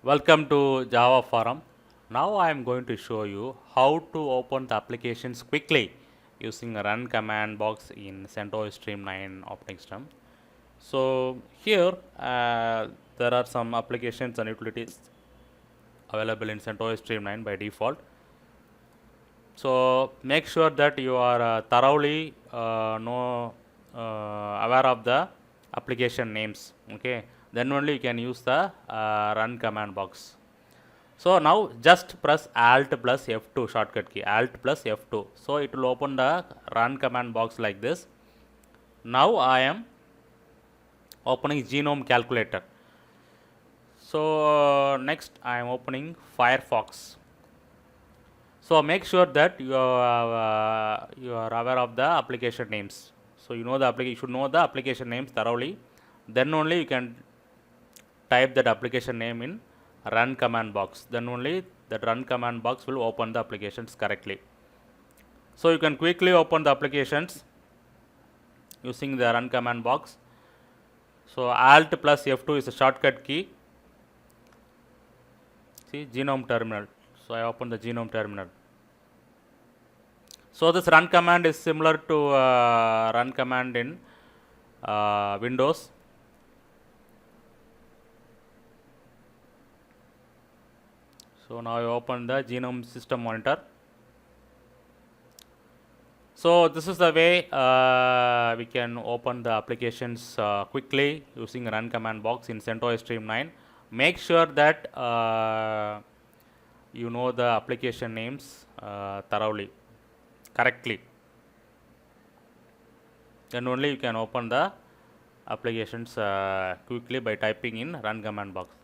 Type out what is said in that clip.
Welcome to Java Forum. Now I am going to show you how to open the applications quickly using a run command box in CentOS Stream 9 operating system. So here there are some applications and utilities available in CentOS Stream 9 by default. So make sure that you are thoroughly aware of the application names. Okay, then only you can use the run command box. So now just press Alt plus F2 shortcut key, Alt plus F2. So it will open the run command box like this. Now I am opening Genome Calculator. So next I am opening Firefox. So make sure that you are aware of the application names. So you should know the application names thoroughly. Then only you can type that application name in run command box. Then only that run command box will open the applications correctly. So you can quickly open the applications using the run command box. So Alt plus F2 is a shortcut key. See, Genome terminal. So I open the Genome terminal. So this run command is similar to run command in Windows. So now I open the Genome System Monitor. So this is the way we can open the applications quickly using run command box in CentOS Stream 9. Make sure that you know the application names thoroughly, correctly. Then only you can open the applications quickly by typing in run command box.